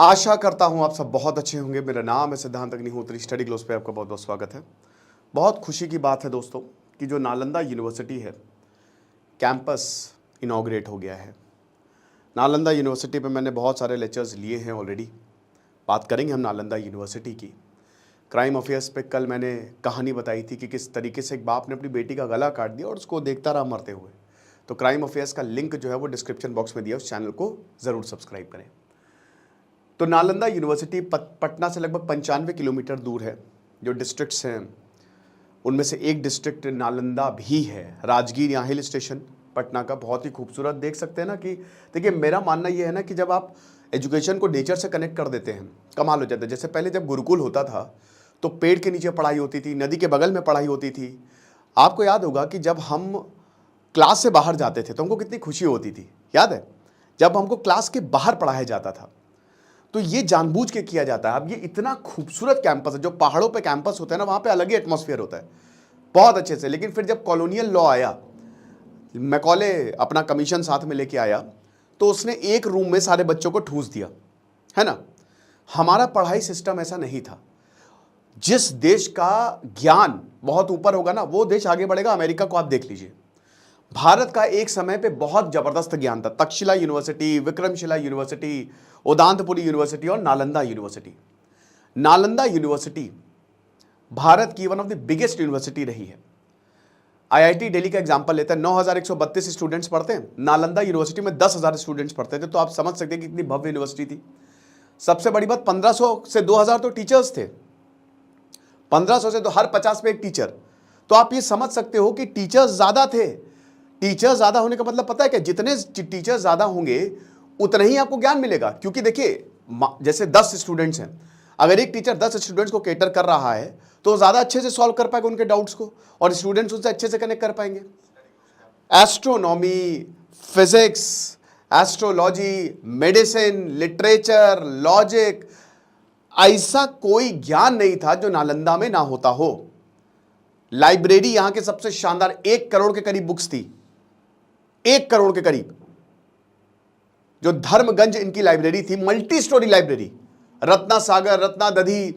आशा करता हूँ आप सब बहुत अच्छे होंगे। मेरा नाम है सिद्धांत अग्निहोत्री। स्टडी ग्लोस पे आपका बहुत बहुत स्वागत है। बहुत खुशी की बात है दोस्तों कि जो नालंदा यूनिवर्सिटी है, कैंपस इनॉग्रेट हो गया है। नालंदा यूनिवर्सिटी पे मैंने बहुत सारे लेक्चर्स लिए हैं ऑलरेडी। बात करेंगे हम नालंदा यूनिवर्सिटी की। क्राइम अफेयर्स पे कल मैंने कहानी बताई थी कि किस तरीके से एक बाप ने अपनी बेटी का गला काट दिया और उसको देखता रहा मरते हुए। तो क्राइम अफेयर्स का लिंक जो है वो डिस्क्रिप्शन बॉक्स में दिया, उस चैनल को ज़रूर सब्सक्राइब करें। तो नालंदा यूनिवर्सिटी पटना से लगभग 95 किलोमीटर दूर है। जो डिस्ट्रिक्ट्स हैं उनमें से एक डिस्ट्रिक्ट नालंदा भी है। राजगीर यहाँ हिल स्टेशन पटना का बहुत ही खूबसूरत, देख सकते हैं ना कि देखिए, मेरा मानना ये है ना कि जब आप एजुकेशन को नेचर से कनेक्ट कर देते हैं, कमाल हो जाता है। जैसे पहले जब गुरुकुल होता था तो पेड़ के नीचे पढ़ाई होती थी, नदी के बगल में पढ़ाई होती थी। आपको याद होगा कि जब हम क्लास से बाहर जाते थे तो हमको कितनी खुशी होती थी, याद है? जब हमको क्लास के बाहर पढ़ाया जाता था। तो ये जानबूझ के किया जाता है। अब ये इतना खूबसूरत कैंपस है, जो पहाड़ों पे कैंपस होता है ना, वहाँ पे अलग ही एटमॉस्फेयर होता है, बहुत अच्छे से। लेकिन फिर जब कॉलोनियल लॉ आया, मैकॉले अपना कमीशन साथ में लेके आया, तो उसने एक रूम में सारे बच्चों को ठूस दिया, है ना। हमारा पढ़ाई सिस्टम ऐसा नहीं था। जिस देश का ज्ञान बहुत ऊपर होगा ना, वो देश आगे बढ़ेगा। अमेरिका को आप देख लीजिए। भारत का एक समय पे बहुत जबरदस्त ज्ञान था। Takshashila university, Vikramshila university, Udantapuri university और नालंदा यूनिवर्सिटी। नालंदा यूनिवर्सिटी भारत की one of the biggest university रही है। आईआईटी दिल्ली का एग्जांपल लेते हैं, 9132 स्टूडेंट्स पढ़ते हैं। नालंदा यूनिवर्सिटी में 10,000 स्टूडेंट्स पढ़ते थे। तो आप समझ सकते हैं कि कितनी भव्य यूनिवर्सिटी थी। सबसे बड़ी बात, 1500 से 2000 तो टीचर्स थे। 1500 से तो हर 50 पे एक टीचर। तो आप ये समझ सकते हो कि टीचर्स ज्यादा थे। टीचर्स ज्यादा होने का मतलब पता है क्या? जितने टीचर्स ज्यादा होंगे उतना ही आपको ज्ञान मिलेगा। क्योंकि देखिए, जैसे 10 स्टूडेंट्स हैं, अगर एक टीचर 10 स्टूडेंट्स को केटर कर रहा है तो ज्यादा अच्छे से सॉल्व कर पाएगा उनके डाउट्स को, और स्टूडेंट्स उनसे अच्छे से कनेक्ट कर पाएंगे। Astronomy, physics, astrology, medicine, literature, logic, ऐसा कोई ज्ञान नहीं था जो नालंदा में ना होता हो। लाइब्रेरी यहां के सबसे शानदार, 1 करोड़ के करीब बुक्स थी, 1 करोड़ के करीब। जो धर्मगंज इनकी लाइब्रेरी थी, मल्टी स्टोरी लाइब्रेरी, रत्ना सागर, रत्ना दधी,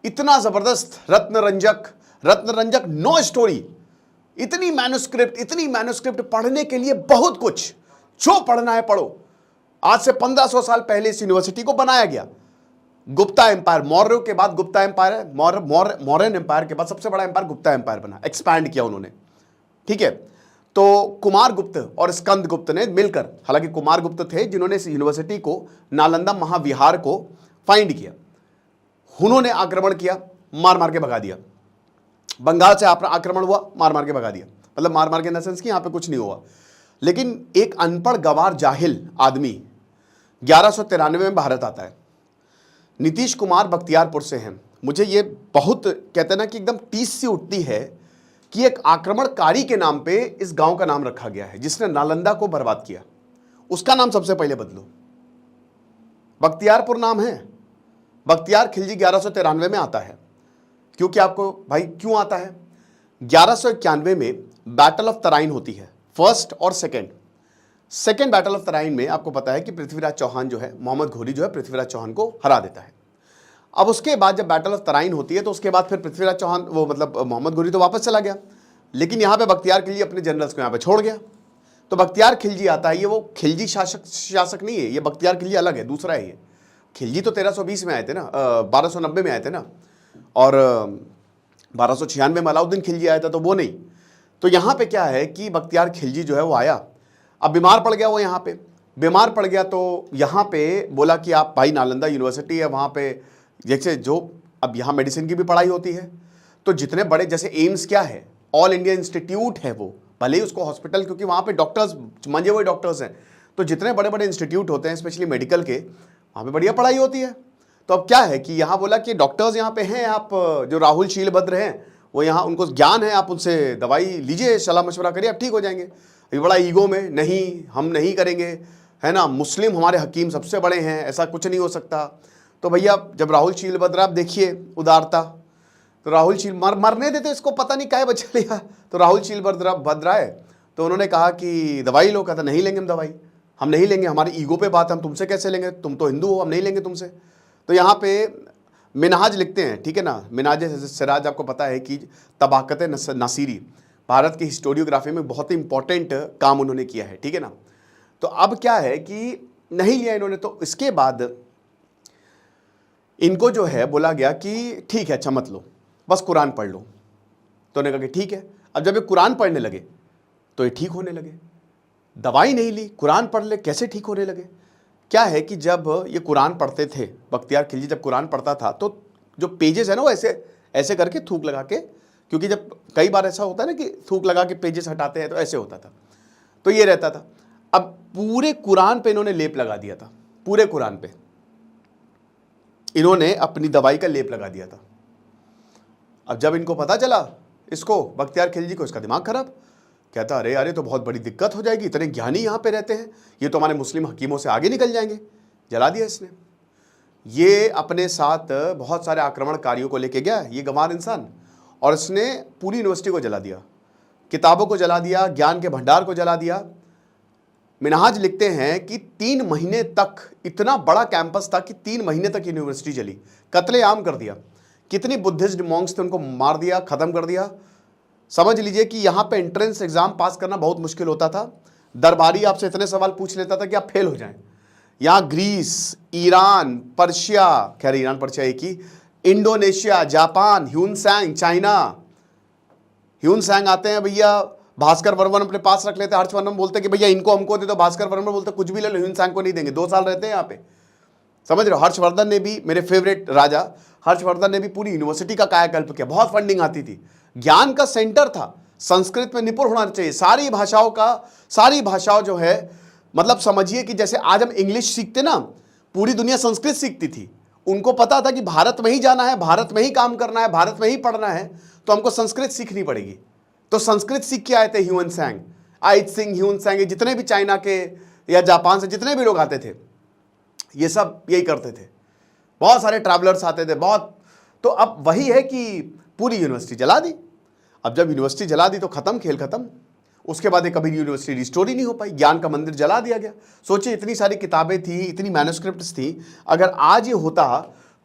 इतना जबरदस्त। रत्न रंजक 9 स्टोरी, इतनी मैन्युस्क्रिप्ट पढ़ने के लिए बहुत कुछ। जो पढ़ना है पढ़ो। आज से 1500 साल पहले इस यूनिवर्सिटी को बनाया गया। गुप्ता एम्पायर, मौर्यों के बाद गुप्ता एम्पायर है। मौर्यन एम्पायर के बाद सबसे बड़ा एम्पायर गुप्ता एम्पायर बना, एक्सपैंड किया उन्होंने, ठीक है। तो कुमार गुप्त और स्कंद गुप्त ने मिलकर, हालांकि कुमार गुप्त थे जिन्होंने इस यूनिवर्सिटी को, नालंदा महाविहार को फाइंड किया। उन्होंने आक्रमण किया, मार मार के भगा दिया। बंगाल से आक्रमण हुआ, मार मार के भगा दिया। मतलब मार मार के इन द सेंस कि यहां पे कुछ नहीं हुआ। लेकिन एक अनपढ़ गवार जाहिल आदमी 1193 में भारत आता है। नीतीश कुमार बख्तियारपुर से हैं। मुझे ये बहुत, कहते हैं ना कि एकदम टीस सी उठती है कि एक आक्रमणकारी के नाम पे इस गांव का नाम रखा गया है, जिसने नालंदा को बर्बाद किया। उसका नाम सबसे पहले बदलो। बख्तियारपुर नाम है। बख्तियार खिलजी 1193 में आता है। क्योंकि आपको भाई क्यों आता है? 1191 में बैटल ऑफ तराइन होती है, फर्स्ट और सेकेंड बैटल ऑफ तराइन में आपको पता है कि पृथ्वीराज चौहान जो है, मोहम्मद घोरी जो है, पृथ्वीराज चौहान को हरा देता है। अब उसके बाद जब बैटल ऑफ तराइन होती है तो उसके बाद फिर पृथ्वीराज चौहान, वो मतलब मोहम्मद घोरी तो वापस चला गया, लेकिन यहाँ पे बख्तियार खिलजी अपने जनरल्स को यहाँ पे छोड़ गया। तो बख्तियार खिलजी आता है। ये वो खिलजी शासक नहीं है, ये बख्तियार खिलजी अलग है, दूसरा है ये। खिलजी तो 1320 में आए थे ना, 1290 में आए थे ना, और 1296 में अलाउद्दीन खिलजी आया था, तो वो नहीं। तो यहाँ पे क्या है कि बख्तियार खिलजी जो है वो आया। अब बीमार पड़ गया वो, यहाँ पे बीमार पड़ गया तो यहाँ पे बोला कि आप, भाई नालंदा यूनिवर्सिटी है, वहाँ पे जैसे जो अब यहाँ मेडिसिन की भी पढ़ाई होती है, तो जितने बड़े, जैसे एम्स क्या है, ऑल इंडिया इंस्टीट्यूट है वो, भले ही उसको हॉस्पिटल, क्योंकि वहाँ पे डॉक्टर्स मंजे हुए डॉक्टर्स हैं। तो जितने बड़े बड़े इंस्टीट्यूट होते हैं स्पेशली मेडिकल के, वहाँ पे बढ़िया पढ़ाई होती है। तो अब क्या है कि यहाँ बोला कि डॉक्टर्स यहाँ पे हैं, आप जो राहुल शीलभद्र हैं वो यहाँ, उनको ज्ञान है, आप उनसे दवाई लीजिए, सलाह मशवरा करिए, आप ठीक हो जाएंगे। अभी बड़ा ईगो में, नहीं हम नहीं करेंगे, है ना, मुस्लिम हमारे हकीम सबसे बड़े हैं, ऐसा कुछ नहीं हो सकता। तो भैया जब राहुल शीलभद्र, आप देखिए उदारता, तो राहुल मरने देते, इसको पता नहीं क्या बचा लिया। तो राहुल शीलभद्र आए तो उन्होंने कहा कि दवाई लो, कहता नहीं लेंगे हम दवाई, हम नहीं लेंगे, हमारी ईगो पे बात है, हम तुमसे कैसे लेंगे, तुम तो हिंदू हो, हम नहीं लेंगे तुमसे। तो यहाँ पे मिनहाज लिखते हैं, ठीक है ना, मिनहाज सिराज आपको पता है कि तबाकत नासिरी भारत की हिस्टोरियोग्राफी में बहुत ही इंपॉर्टेंट काम उन्होंने किया है, ठीक है ना। तो अब क्या है कि नहीं लिया इन्होंने, तो इसके बाद इनको जो है बोला गया कि ठीक है, अच्छा मत लो, बस कुरान पढ़ लो। तो उन्होंने कहा कि ठीक है। अब जब ये कुरान पढ़ने लगे तो ये ठीक होने लगे। दवाई नहीं ली, कुरान पढ़ ले, कैसे ठीक होने लगे? क्या है कि जब ये कुरान पढ़ते थे, बख्तियार खिलजी जब कुरान पढ़ता था तो जो पेजेस है ना वो ऐसे ऐसे करके थूक लगा के, क्योंकि जब कई बार ऐसा होता है ना कि थूक लगा के पेजेस हटाते हैं, तो ऐसे होता था, तो ये रहता था। अब पूरे कुरान पे इन्होंने लेप लगा दिया था, पूरे कुरान पे इन्होंने अपनी दवाई का लेप लगा दिया था। अब जब इनको पता चला, इसको बख्तियार खिलजी को, इसका दिमाग खराब, कहता अरे यार ये तो बहुत बड़ी दिक्कत हो जाएगी, इतने ज्ञानी यहाँ पे रहते हैं, ये तो हमारे मुस्लिम हकीमों से आगे निकल जाएंगे। जला दिया इसने। ये अपने साथ बहुत सारे आक्रमणकारियों को लेके गया, ये गंवार इंसान, और इसने पूरी यूनिवर्सिटी को जला दिया, किताबों को जला दिया, ज्ञान के भंडार को जला दिया। मिनहाज लिखते हैं कि 3 महीने तक, इतना बड़ा कैंपस था कि 3 महीने तक यूनिवर्सिटी जली, कत्लेआम कर दिया। कितनी बुद्धिस्ट मॉन्क्स थे उनको मार दिया, खत्म कर दिया। समझ लीजिए कि यहाँ पे एंट्रेंस एग्जाम पास करना बहुत मुश्किल होता था। दरबारी आपसे इतने सवाल पूछ लेता था कि आप फेल हो जाएं। यहाँ ग्रीस, ईरान, पर्शिया, खैर ईरान पर्शिया एक ही, इंडोनेशिया, जापान, ह्यूनसैंग, चाइना। ह्यूनसैंग आते हैं भैया, भास्कर वर्मन अपने पास रख लेते, हर्षवर्धन बोलते कि भैया इनको हमको दे दो, भास्कर वर्मन बोलते कुछ भी ले लो, ह्यूनसैंग को नहीं देंगे, 2 साल रहते हैं यहाँ पे। समझ रहे हो? हर्षवर्धन ने भी, मेरे फेवरेट राजा हर्षवर्धन ने भी पूरी यूनिवर्सिटी का कायाकल्प किया, बहुत फंडिंग आती थी, ज्ञान का सेंटर था, संस्कृत में निपुण होना चाहिए, सारी भाषाओं जो है, मतलब समझिए कि जैसे आज हम इंग्लिश सीखते ना, पूरी दुनिया संस्कृत सीखती थी। उनको पता था कि भारत में ही जाना है, भारत में ही काम करना है, भारत में ही पढ़ना है, तो हमको संस्कृत सीखनी पड़ेगी। तो संस्कृत सीख के आए थे ह्यूनसैंग, आइट सिंह, ह्यूनसैंग, जितने भी चाइना के या जापान से जितने भी लोग आते थे, ये सब यही करते थे। बहुत सारे ट्रैवलर्स आते थे, बहुत। तो अब वही है कि पूरी यूनिवर्सिटी जला दी। अब जब यूनिवर्सिटी जला दी तो खत्म, खेल खत्म। उसके बाद कभी यूनिवर्सिटी रिस्टोर ही नहीं हो पाई, ज्ञान का मंदिर जला दिया गया। सोचिए, इतनी सारी किताबें थी, इतनी मैन्युस्क्रिप्ट्स थी, अगर आज ये होता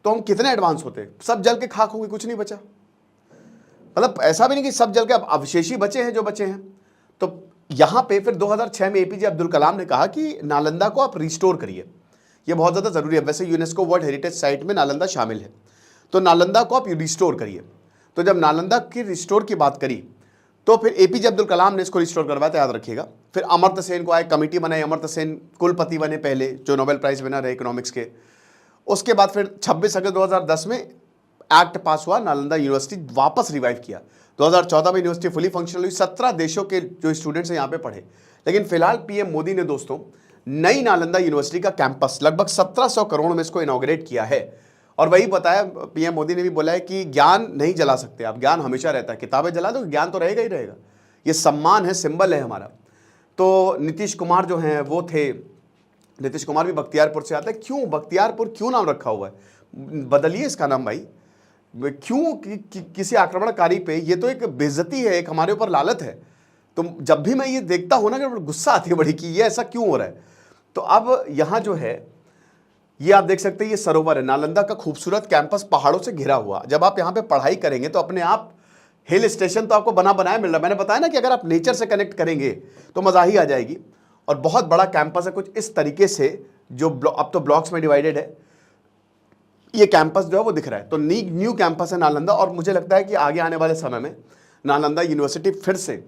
तो हम कितने एडवांस होते। सब जल के खाक हो गई, कुछ नहीं बचा। मतलब ऐसा भी नहीं कि सब जल के, अब अवशेष ही बचे हैं जो बचे हैं। तो यहाँ पे फिर 2006 में एपीजे अब्दुल कलाम ने कहा कि नालंदा को आप रिस्टोर करिए, ये बहुत ज़्यादा ज़रूरी है। वैसे यूनेस्को वर्ल्ड हेरिटेज साइट में नालंदा शामिल है, तो नालंदा को आप रिस्टोर करिए। तो जब नालंदा की रिस्टोर की बात करी तो फिर एपीजे अब्दुल कलाम ने इसको रिस्टोर करवाया था, याद रखिएगा। फिर अमर्त्य सेन को आए, कमेटी बनाई, अमर्त्य सेन कुलपति बने पहले, जो नोबेल प्राइज विनर है इकोनॉमिक्स के। उसके बाद फिर 26 अगस्त 2010 में एक्ट पास हुआ, नालंदा यूनिवर्सिटी वापस रिवाइव किया। 2014 में यूनिवर्सिटी फुली फंक्शनल हुई, 17 देशों के जो स्टूडेंट्स हैं यहाँ पे पढ़े। लेकिन फिलहाल पीएम मोदी ने दोस्तों नई नालंदा यूनिवर्सिटी का कैंपस लगभग 1700 करोड़ में इसको इनॉग्रेट किया है। और वही बताया, पीएम मोदी ने भी बोला है कि ज्ञान नहीं जला सकते आप, ज्ञान हमेशा रहता है। किताबें जला दो, ज्ञान तो रहेगा ही रहेगा। ये सम्मान है, सिंबल है हमारा। तो नीतीश कुमार जो हैं वो थे, नीतीश कुमार भी बख्तियारपुर से आते हैं। क्यों बख्तियारपुर क्यों नाम रखा हुआ है? बदलिए इसका नाम भाई। क्यों किसी आक्रमणकारी पे? ये तो एक बेइज्जती है, एक हमारे ऊपर लालत है। तो जब भी मैं ये देखता हूं ना, कि गुस्सा आती है बड़ी कि ये ऐसा क्यों हो रहा है। तो अब यहाँ जो है, ये आप देख सकते हैं, ये सरोवर है, नालंदा का खूबसूरत कैंपस पहाड़ों से घिरा हुआ। जब आप यहाँ पे पढ़ाई करेंगे तो अपने आप हिल स्टेशन तो आपको बना बनाया मिल रहा है। मैंने बताया ना कि अगर आप नेचर से कनेक्ट करेंगे तो मजा ही आ जाएगी। और बहुत बड़ा कैंपस है, कुछ इस तरीके से, जो अब तो ब्लॉक्स में डिवाइडेड है। ये कैंपस जो है वो दिख रहा है। तो न्यू कैंपस है नालंदा, और मुझे लगता है कि आगे आने वाले समय में नालंदा यूनिवर्सिटी फिर से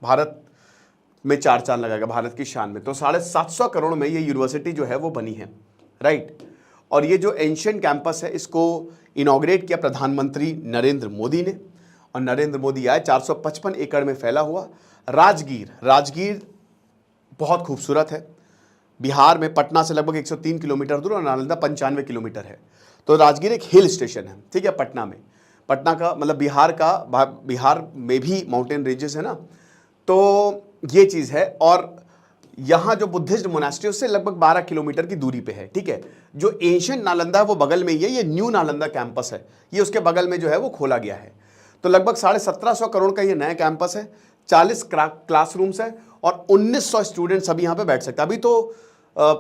भारत में 4 चांद लगाएगा, भारत की शान में। तो 750 करोड़ में ये यूनिवर्सिटी जो है वो बनी है, राइट। और ये जो एंशिएंट कैंपस है, इसको इनॉग्रेट किया प्रधानमंत्री नरेंद्र मोदी ने। और नरेंद्र मोदी आए, 455 एकड़ में फैला हुआ राजगीर बहुत खूबसूरत है। बिहार में पटना से लगभग 103 किलोमीटर दूर, और नालंदा 95 किलोमीटर है। तो राजगीर एक हिल स्टेशन है, ठीक है, पटना में। पटना का मतलब बिहार में भी माउंटेन रेंजेस है ना, तो ये चीज़ है। और यहाँ जो बुद्धिस्ट मोनास्ट्री उससे लगभग 12 किलोमीटर की दूरी पे है, ठीक है। जो एंशिएंट नालंदा है वो बगल में ही है, ये न्यू नालंदा कैंपस है, ये उसके बगल में जो है वो खोला गया है। तो लगभग 1750 करोड़ का ये नया कैंपस है। 40 क्लासरूम्स है और 1900 स्टूडेंट्स अभी यहाँ पे बैठ सकते हैं। अभी तो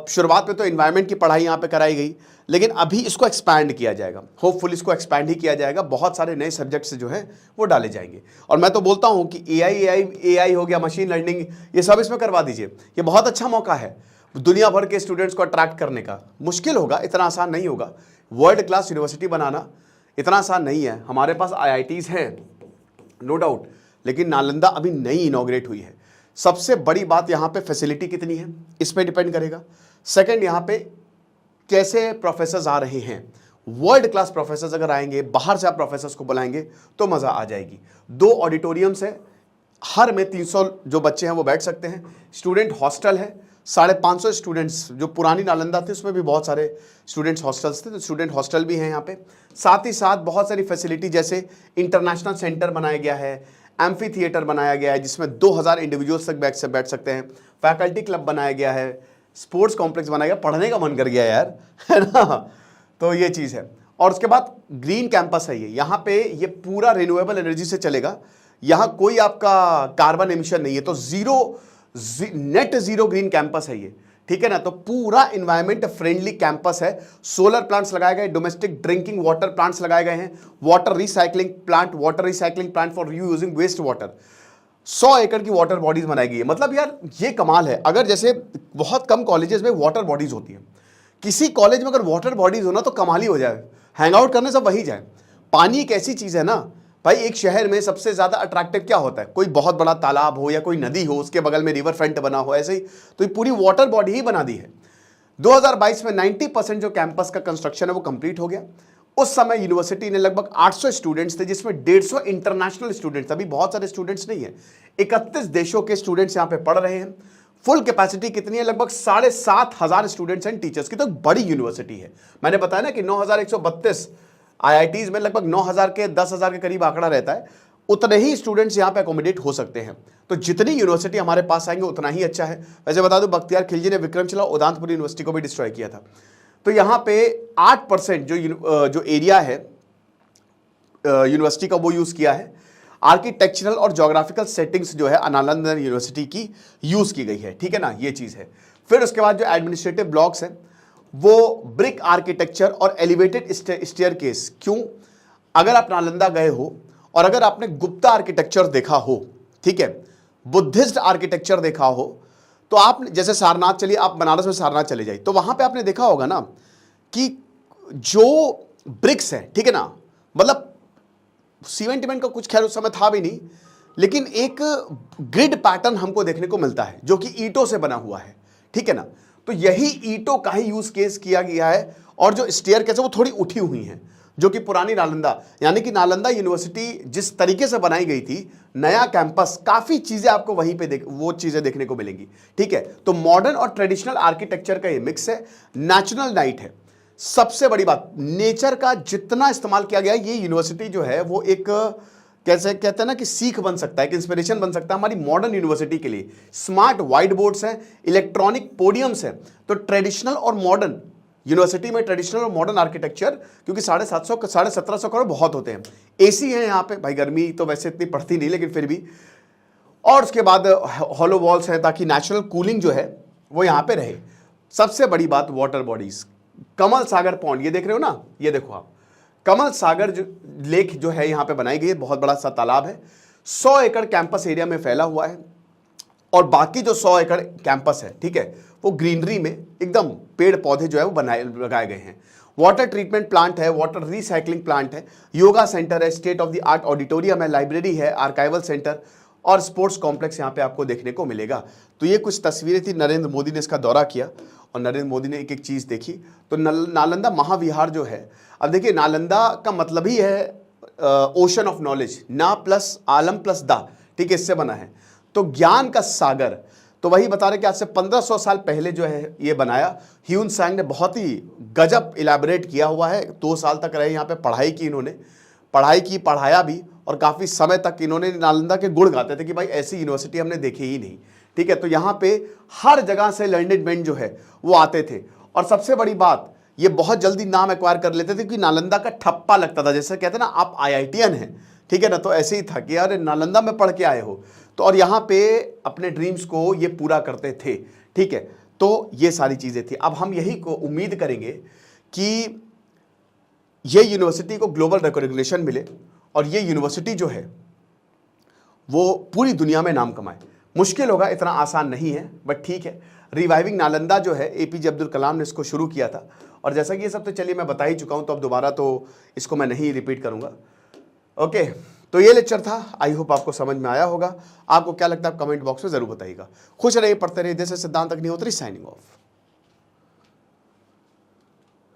शुरुआत में तो एनवायरनमेंट की पढ़ाई यहाँ पे कराई गई, लेकिन अभी इसको एक्सपैंड किया जाएगा। होपफुल इसको एक्सपैंड ही किया जाएगा, बहुत सारे नए सब्जेक्ट्स जो हैं वो डाले जाएंगे। और मैं तो बोलता हूँ कि एआई हो गया, मशीन लर्निंग, ये सब इसमें करवा दीजिए। ये बहुत अच्छा मौका है दुनिया भर के स्टूडेंट्स को अट्रैक्ट करने का। मुश्किल होगा, इतना आसान नहीं होगा। वर्ल्ड क्लास यूनिवर्सिटी बनाना इतना आसान नहीं है। हमारे पास IITs हैं नो डाउट, लेकिन नालंदा अभी नई इनॉग्रेट हुई है। सबसे बड़ी बात यहाँ पे फैसिलिटी कितनी है इस पे डिपेंड करेगा। सेकंड, यहाँ पे कैसे प्रोफेसर्स आ रहे हैं। वर्ल्ड क्लास प्रोफेसर्स अगर आएंगे, बाहर से आप प्रोफेसर्स को बुलाएंगे तो मज़ा आ जाएगी। 2 ऑडिटोरियम्स है, हर में 300 जो बच्चे हैं वो बैठ सकते हैं। स्टूडेंट हॉस्टल है, 550 स्टूडेंट्स, जो पुरानी नालंदा थी उसमें भी बहुत सारे स्टूडेंट्स हॉस्टल्स थे, तो स्टूडेंट हॉस्टल भी हैं यहाँ पे। साथ ही साथ बहुत सारी फैसिलिटी, जैसे इंटरनेशनल सेंटर बनाया गया है, एम्फी थिएटर बनाया गया है जिसमें 2000 इंडिविजुअल्स तक बैठ सकते हैं, फैकल्टी क्लब बनाया गया है, स्पोर्ट्स कॉम्प्लेक्स बनाया गया। पढ़ने का मन कर गया यार, है ना। तो ये चीज़ है। और उसके बाद ग्रीन कैंपस है ये, यहाँ पे ये पूरा रिन्यूएबल एनर्जी से चलेगा। यहाँ कोई आपका कार्बन एमिशन नहीं है, तो नेट जीरो ग्रीन कैंपस है ये, ठीक है ना। तो पूरा इन्वायरमेंट फ्रेंडली कैंपस है। सोलर प्लांट्स लगाए गए, डोमेस्टिक ड्रिंकिंग वाटर प्लांट्स लगाए गए हैं, water recycling plant for using waste water. 100 एकड़ की वाटर बॉडीज बनाई गई है। मतलब यार ये कमाल है। अगर जैसे बहुत कम कॉलेजेस में वाटर बॉडीज होती हैं, किसी कॉलेज में अगर वाटर बॉडीज हो ना तो कमाल ही हो जाए। हैंग आउट करने सब वही जाए। पानी एक ऐसी चीज है ना भाई, एक शहर में सबसे ज्यादा अट्रैक्टिव क्या होता है? कोई बहुत बड़ा तालाब हो या कोई नदी हो, उसके बगल में रिवर फ्रंट बना हो, ऐसे ही तो ये पूरी वाटर बॉडी ही बना दी है। 2022 में 90% जो कैंपस का कंस्ट्रक्शन है वो कंप्लीट हो गया। उस समय यूनिवर्सिटी ने लगभग 800 स्टूडेंट्स थे, जिसमें 150 इंटरनेशनल स्टूडेंट्स, अभी बहुत सारे स्टूडेंट्स नहीं है, 31 देशों के स्टूडेंट्स यहाँ पे पढ़ रहे हैं। फुल कैपेसिटी कितनी है? लगभग 7500 स्टूडेंट्स एंड टीचर्स की। तो बड़ी यूनिवर्सिटी है। मैंने बताया ना कि 9132 IITs में लगभग 9000 के 10,000 के करीब आंकड़ा रहता है। उतने ही स्टूडेंट्स यहाँ पे अकोमोडेट हो सकते हैं। तो जितनी यूनिवर्सिटी हमारे पास आएंगे उतना ही अच्छा है। वैसे बता दूं, बख्तियार खिलजी ने विक्रमशिला उदांतपुर यूनिवर्सिटी को भी डिस्ट्रॉय किया था। तो यहाँ पे 8% जो एरिया है यूनिवर्सिटी का वो यूज किया है। आर्किटेक्चरल और ज्योग्राफिकल सेटिंग्स जो है नालंदा यूनिवर्सिटी की यूज की गई है, ठीक है ना, ये चीज है। फिर उसके बाद जो एडमिनिस्ट्रेटिव ब्लॉक्स हैं वो ब्रिक आर्किटेक्चर और एलिवेटेड स्टेयरकेस। क्यों? अगर आप नालंदा गए हो और अगर आपने गुप्ता आर्किटेक्चर देखा हो, ठीक है, बुद्धिस्ट आर्किटेक्चर देखा हो, तो आप जैसे सारनाथ चलिए, आप बनारस में सारनाथ चले जाइए, तो वहां पे आपने देखा होगा ना कि जो ब्रिक्स है, ठीक है ना, मतलब सीमेंट का कुछ खैर उस समय था भी नहीं, लेकिन एक ग्रिड पैटर्न हमको देखने को मिलता है जो कि ईंटों से बना हुआ है, ठीक है ना। तो यही ईंटों का ही यूज केस किया गया है। और जो स्टेयर केस है वो थोड़ी उठी हुई हैं, जो कि पुरानी नालंदा, यानी कि नालंदा यूनिवर्सिटी जिस तरीके से बनाई गई थी, नया कैंपस, काफी चीजें आपको वहीं पे वो चीजें देखने को मिलेंगी, ठीक है। तो मॉडर्न और ट्रेडिशनल आर्किटेक्चर का ये मिक्स है। नेचुरल नाइट है। सबसे बड़ी बात, नेचर का जितना इस्तेमाल किया गया, ये यूनिवर्सिटी जो है वो एक कैसे कहते हैं ना कि सीख बन सकता है, कि इंस्पिरेशन बन सकता है हमारी मॉडर्न यूनिवर्सिटी के लिए। स्मार्ट व्हाइट बोर्ड्स हैं, इलेक्ट्रॉनिक पोडियम्स हैं। तो ट्रेडिशनल और मॉडर्न यूनिवर्सिटी में, ट्रेडिशनल और मॉडर्न आर्किटेक्चर, क्योंकि 1750 करोड़ बहुत होते हैं। एसी है यहाँ पे भाई, गर्मी तो वैसे इतनी पड़ती नहीं लेकिन फिर भी। और उसके बाद हॉलो वॉल्स हैं ताकि नेचुरल कूलिंग जो है वो यहाँ पे रहे। सबसे बड़ी बात, वाटर बॉडीज। कमल सागर पॉन्ड, ये देख रहे हो ना, ये देखो आप, कमल सागर जो लेक जो है यहाँ पे बनाई गई है, बहुत बड़ा सा तालाब है, 100 एकड़ कैंपस एरिया में फैला हुआ है। और बाकी जो 100 एकड़ कैंपस है, ठीक है, वो ग्रीनरी में एकदम पेड़ पौधे जो है वो लगाए गए हैं। वाटर ट्रीटमेंट प्लांट है, वाटर रिसाइकलिंग प्लांट है, योगा सेंटर है, state of the art auditorium है, लाइब्रेरी है, आर्काइवल सेंटर और स्पोर्ट्स कॉम्प्लेक्स यहाँ पे आपको देखने को मिलेगा। तो ये कुछ तस्वीरें थी, नरेंद्र मोदी ने इसका दौरा किया और नरेंद्र मोदी ने एक एक चीज़ देखी। तो नालंदा महाविहार जो है, अब देखिए नालंदा का मतलब ही है ओशन ऑफ नॉलेज, ना प्लस आलम प्लस दा, ठीक है, इससे बना है। तो ज्ञान का सागर, तो वही बता रहे कि आज से 1500 साल पहले जो है ये बनाया। ह्यून सांग ने बहुत ही गजब इलेबोरेट किया हुआ है। 2 साल तक रहे यहाँ पे, पढ़ाई की इन्होंने, पढ़ाई की, पढ़ाया भी, और काफ़ी समय तक इन्होंने नालंदा के गुण गाते थे कि भाई ऐसी यूनिवर्सिटी हमने देखी ही नहीं, ठीक है। तो यहाँ पे हर जगह से लर्नेड मेन जो है वो आते थे। और सबसे बड़ी बात, ये बहुत जल्दी नाम एक्वायर कर लेते थे, क्योंकि नालंदा का ठप्पा लगता था। जैसे कहते हैं ना आप IITian हैं, ठीक है ना, तो ऐसे ही था कि यार नालंदा में पढ़ के आए हो। तो और यहाँ पे अपने ड्रीम्स को ये पूरा करते थे, ठीक है। तो ये सारी चीज़ें थी। अब हम यही को उम्मीद करेंगे कि ये यूनिवर्सिटी को ग्लोबल रिकॉग्निशन मिले और ये यूनिवर्सिटी जो है वो पूरी दुनिया में नाम कमाए। मुश्किल होगा, इतना आसान नहीं है, बट ठीक है। रिवाइविंग नालंदा जो है एपीजे अब्दुल कलाम ने इसको शुरू किया था, और जैसा कि ये सब तो चलिए मैं बता ही चुका हूं, तो अब दोबारा तो इसको मैं नहीं रिपीट करूंगा। ओके, तो ये लेक्चर था। आई होप आपको समझ में आया होगा। आपको क्या लगता है आप कमेंट बॉक्स में जरूर बताइएगा। खुश रहिए, पढ़ते रहिए। दिस इज सिद्धांत अग्निहोत्री साइनिंग ऑफ।